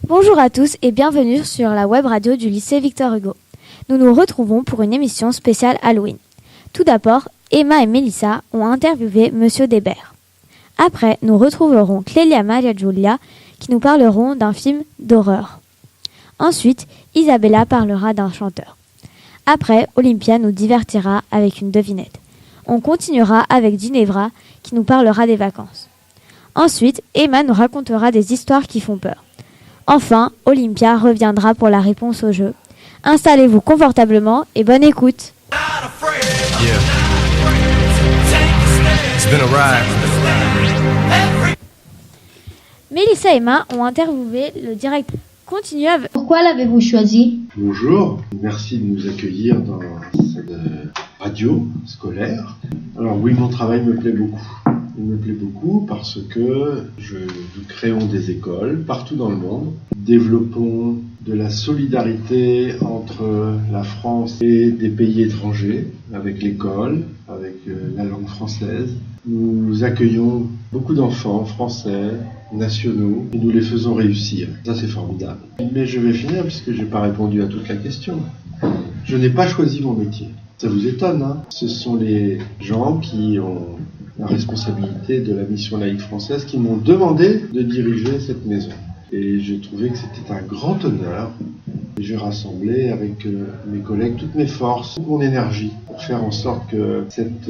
Bonjour à tous et bienvenue sur la web radio du lycée Victor Hugo. Nous nous retrouvons pour une émission spéciale Halloween. Tout d'abord, Emma et Mélissa ont interviewé Monsieur Débert. Après, nous retrouverons Clélia Maria Giulia qui nous parleront d'un film d'horreur. Ensuite, Isabella parlera d'un chanteur. Après, Olympia nous divertira avec une devinette. On continuera avec Ginevra qui nous parlera des vacances. Ensuite, Emma nous racontera des histoires qui font peur. Enfin, Olympia reviendra pour la réponse au jeu. Installez-vous confortablement et bonne écoute. Yeah. It's been a ride. Mélissa et Emma ont interviewé le directeur. Continuez avec... Pourquoi l'avez-vous choisi ? Bonjour, merci de nous accueillir dans cette radio scolaire. Alors oui, mon travail me plaît beaucoup. Il me plaît beaucoup parce que nous créons des écoles partout dans le monde. Développons de la solidarité entre la France et des pays étrangers, avec l'école, avec la langue française. Nous accueillons beaucoup d'enfants français, nationaux, et nous les faisons réussir. Ça, c'est formidable. Mais je vais finir puisque je n'ai pas répondu à toute la question. Je n'ai pas choisi mon métier. Ça vous étonne, hein ? Ce sont les gens qui ont la responsabilité de la mission laïque française qui m'ont demandé de diriger cette maison. Et j'ai trouvé que c'était un grand honneur. Et j'ai rassemblé avec mes collègues toutes mes forces, toute mon énergie pour faire en sorte que cette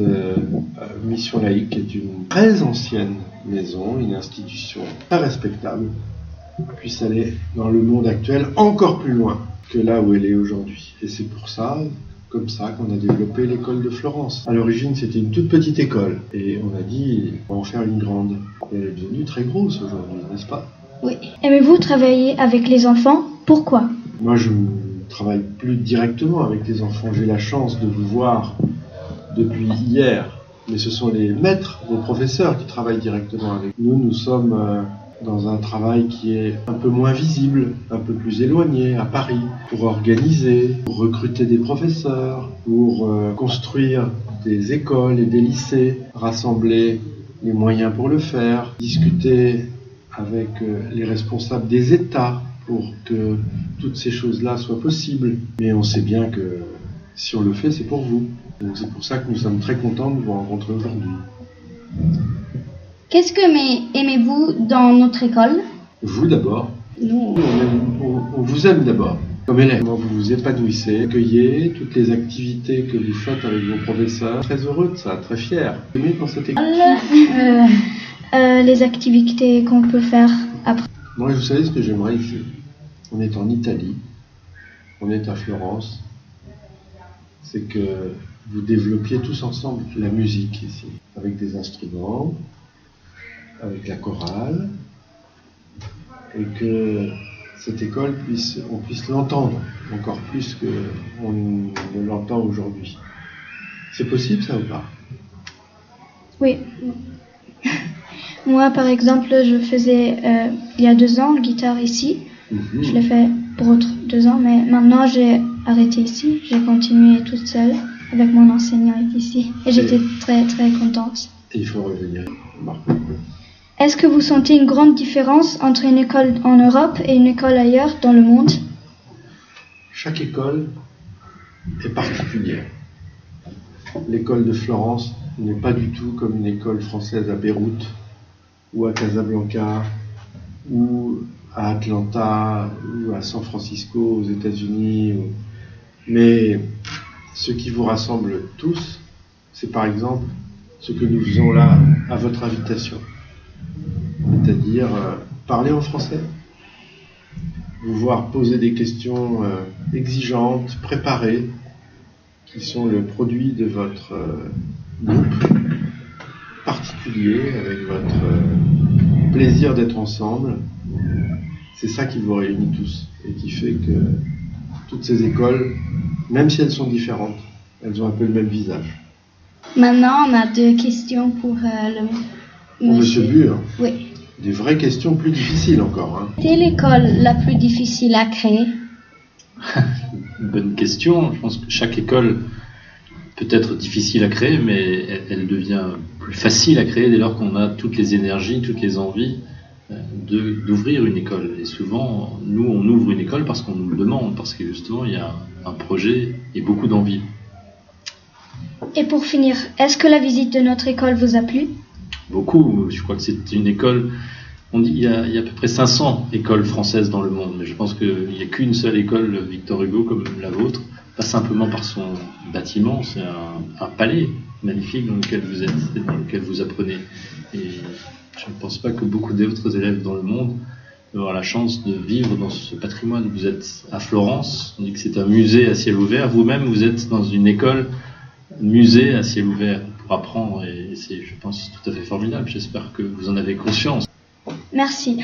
mission laïque est une très ancienne maison, une institution très respectable, puisse aller dans le monde actuel encore plus loin que là où elle est aujourd'hui. Et c'est pour ça, comme ça, qu'on a développé l'école de Florence. À l'origine, c'était une toute petite école. Et on a dit, on va en faire une grande. Et elle est devenue très grosse aujourd'hui, n'est-ce pas ? Oui. Aimez-vous travailler avec les enfants ? Pourquoi ? Moi, je ne travaille plus directement avec les enfants. J'ai la chance de vous voir depuis hier. Mais ce sont les maîtres, les professeurs qui travaillent directement avec nous. Nous sommes dans un travail qui est un peu moins visible, un peu plus éloigné, à Paris, pour organiser, pour recruter des professeurs, pour construire des écoles et des lycées, rassembler les moyens pour le faire, discuter avec les responsables des États pour que toutes ces choses-là soient possibles. Mais on sait bien que si on le fait, c'est pour vous. Donc c'est pour ça que nous sommes très contents de vous rencontrer aujourd'hui. Qu'est-ce que aimez-vous dans notre école ? Vous d'abord. Nous. On vous aime d'abord, comme élève. Vous vous épanouissez, accueillez toutes les activités que vous faites avec vos professeurs. Très heureux de ça, très fier. Aimez dans cette école. Les activités qu'on peut faire après. Moi, vous savez ce que j'aimerais ici ? On est en Italie, on est à Florence. C'est que vous développiez tous ensemble la musique ici, avec des instruments, avec la chorale, et que cette école on puisse l'entendre encore plus qu'on ne l'entend aujourd'hui. C'est possible ça ou pas ? Oui. Moi, par exemple, je faisais il y a 2 ans le guitare ici. Je l'ai fait pour 2 ans, mais maintenant j'ai arrêté ici. J'ai continué toute seule avec mon enseignant ici. Et j'étais très très contente. Et il faut revenir. Est-ce que vous sentez une grande différence entre une école en Europe et une école ailleurs dans le monde ? Chaque école est particulière. L'école de Florence n'est pas du tout comme une école française à Beyrouth ou à Casablanca ou à Atlanta ou à San Francisco aux États-Unis. Mais ce qui vous rassemble tous, c'est par exemple ce que nous faisons là à votre invitation. C'est-à-dire parler en français, vous voir poser des questions exigeantes, préparées, qui sont le produit de votre groupe particulier, avec votre plaisir d'être ensemble. C'est ça qui vous réunit tous et qui fait que toutes ces écoles, même si elles sont différentes, elles ont un peu le même visage. Maintenant, on a 2 questions pour le Monsieur Bure. Oui. Des vraies questions plus difficiles encore. Hein. Quelle est l'école la plus difficile à créer ? Bonne question. Je pense que chaque école peut-être difficile à créer, mais elle devient plus facile à créer dès lors qu'on a toutes les énergies, toutes les envies d'ouvrir une école. Et souvent, nous, on ouvre une école parce qu'on nous le demande, parce que justement, il y a un projet et beaucoup d'envie. Et pour finir, est-ce que la visite de notre école vous a plu? Beaucoup. Je crois que c'est une école... On dit qu'il y a à peu près 500 écoles françaises dans le monde, mais je pense qu'il n'y a qu'une seule école Victor Hugo comme la vôtre, pas simplement par son bâtiment, c'est un palais magnifique dans lequel vous êtes et dans lequel vous apprenez. Et je ne pense pas que beaucoup d'autres élèves dans le monde vont avoir la chance de vivre dans ce patrimoine. Vous êtes à Florence, on dit que c'est un musée à ciel ouvert, vous-même vous êtes dans une école musée à ciel ouvert pour apprendre, et c'est, je pense, tout à fait formidable. J'espère que vous en avez conscience. Merci.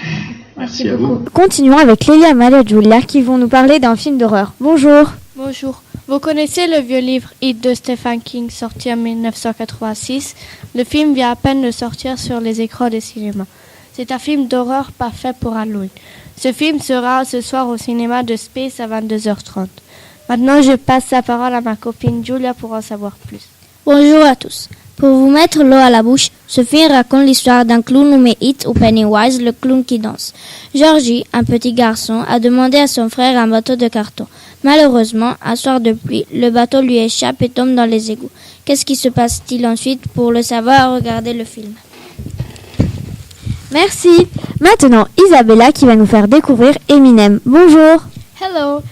Merci à vous. Continuons avec Lélia, Maria et Julia qui vont nous parler d'un film d'horreur. Bonjour. Bonjour. Vous connaissez le vieux livre It de Stephen King sorti en 1986? Le film vient à peine de sortir sur les écrans de cinéma. C'est un film d'horreur parfait pour Halloween. Ce film sera ce soir au cinéma de Space à 22h30. Maintenant, je passe la parole à ma copine Julia pour en savoir plus. Bonjour à tous. Pour vous mettre l'eau à la bouche, ce film raconte l'histoire d'un clown nommé It ou Pennywise, le clown qui danse. Georgie, un petit garçon, a demandé à son frère un bateau de carton. Malheureusement, un soir de pluie, le bateau lui échappe et tombe dans les égouts. Qu'est-ce qui se passe-t-il ensuite? Pour le savoir, regardez le film. Merci. Maintenant, Isabella qui va nous faire découvrir Eminem. Bonjour. Hello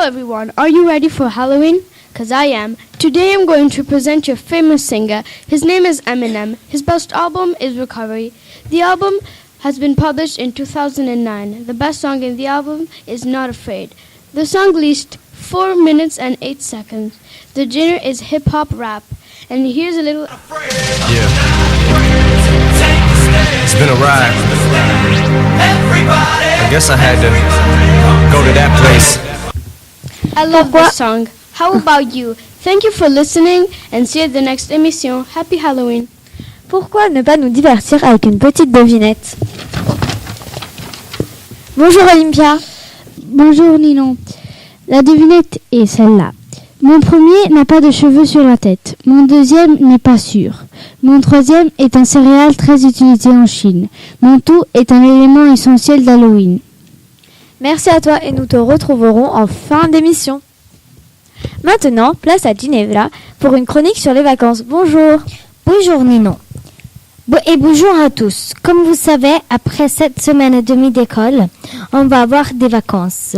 everyone. Are you ready for Halloween? Cause I am. Today I'm going to present you a famous singer. His name is Eminem. His best album is Recovery. The album has been published in 2009. The best song in the album is Not Afraid. The song least 4 minutes and 8 seconds. The genre is hip-hop rap. And here's a little... Yeah. It's been a ride. I guess I had to go to that place. I love this song. How about you? Thank you for listening and see you at the next émission. Happy Halloween. Pourquoi ne pas nous divertir avec une petite devinette? Bonjour Olympia. Bonjour Ninon. La devinette est celle-là. Mon premier n'a pas de cheveux sur la tête. Mon deuxième n'est pas sûr. Mon troisième est un céréale très utilisé en Chine. Mon tout est un élément essentiel d'Halloween. Merci à toi et nous te retrouverons en fin d'émission. Maintenant, place à Ginevra pour une chronique sur les vacances. Bonjour. Bonjour Ninon. Et bonjour à tous. Comme vous savez, après 7 semaines et demie d'école, on va avoir des vacances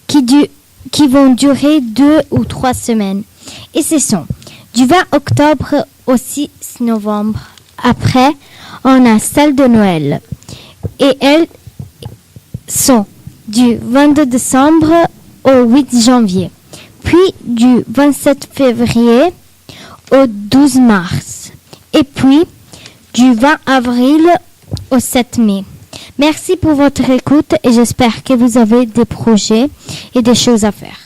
qui vont durer 2 ou 3 semaines. Et ce sont du 20 octobre au 6 novembre. Après, on a celle de Noël. Et elles sont du 22 décembre au 8 janvier. Puis du 27 février au 12 mars. Et puis du 20 avril au 7 mai. Merci pour votre écoute et j'espère que vous avez des projets et des choses à faire.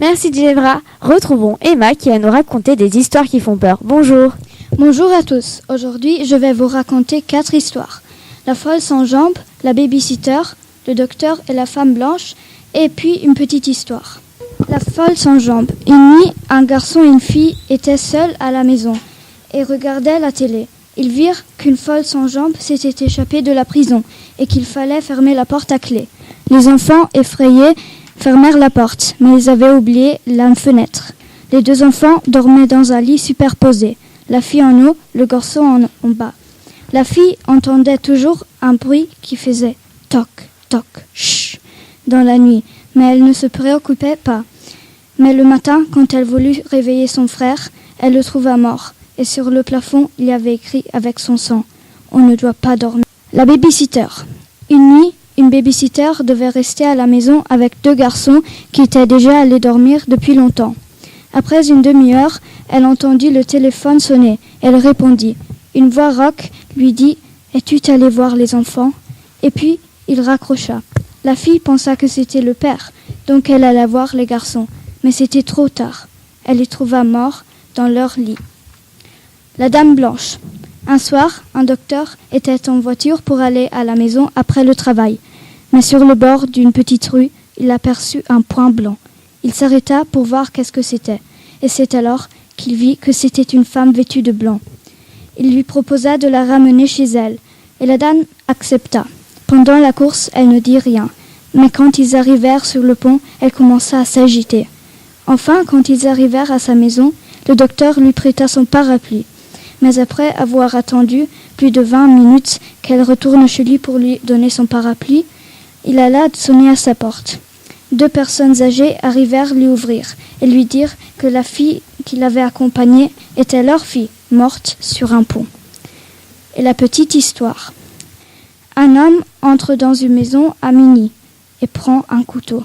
Merci Ginevra. Retrouvons Emma qui va nous raconter des histoires qui font peur. Bonjour. Bonjour à tous. Aujourd'hui, je vais vous raconter 4 histoires. La folle sans jambes, la babysitter, le docteur et la femme blanche, et puis une petite histoire. La folle sans jambes. Une nuit, un garçon et une fille étaient seuls à la maison et regardaient la télé. Ils virent qu'une folle sans jambes s'était échappée de la prison et qu'il fallait fermer la porte à clé. Les enfants, effrayés, fermèrent la porte, mais ils avaient oublié la fenêtre. Les 2 enfants dormaient dans un lit superposé, la fille en haut, le garçon en bas. La fille entendait toujours un bruit qui faisait toc, toc, chut dans la nuit, mais elle ne se préoccupait pas. Mais le matin, quand elle voulut réveiller son frère, elle le trouva mort. Et sur le plafond, il y avait écrit avec son sang « On ne doit pas dormir ». La babysitter. Une nuit, une babysitter devait rester à la maison avec 2 garçons qui étaient déjà allés dormir depuis longtemps. Après une demi-heure, elle entendit le téléphone sonner. Elle répondit. Une voix rauque lui dit « Es-tu allé voir les enfants ?» Et puis, il raccrocha. La fille pensa que c'était le père, donc elle alla voir les garçons. Mais c'était trop tard. Elle les trouva morts dans leur lit. La dame blanche. Un soir, un docteur était en voiture pour aller à la maison après le travail. Mais sur le bord d'une petite rue, il aperçut un point blanc. Il s'arrêta pour voir qu'est-ce que c'était. et c'est alors qu'il vit que c'était une femme vêtue de blanc. Il lui proposa de la ramener chez elle, et la dame accepta. Pendant la course, elle ne dit rien, mais quand ils arrivèrent sur le pont, elle commença à s'agiter. Enfin, quand ils arrivèrent à sa maison, le docteur lui prêta son parapluie. Mais après avoir attendu plus de 20 minutes qu'elle retourne chez lui pour lui donner son parapluie, il alla sonner à sa porte. 2 personnes âgées arrivèrent lui ouvrir et lui dire que la fille qui l'avait accompagnée était leur fille, morte sur un pont. Et la petite histoire. Un homme entre dans une maison à minuit et prend un couteau.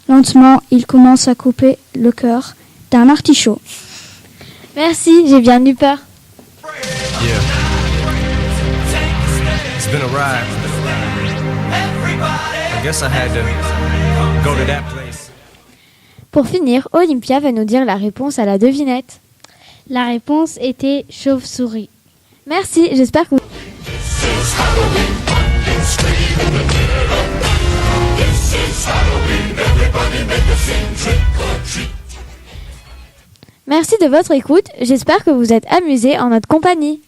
Lentement, il commence à couper le cœur d'un artichaut. Merci, j'ai bien eu peur. Yeah. It's been a ride. I guess I had to go to that place. Pour finir, Olympia va nous dire la réponse à la devinette. La réponse était chauve-souris. Merci, j'espère que vous... Merci de votre écoute, j'espère que vous êtes amusés en notre compagnie.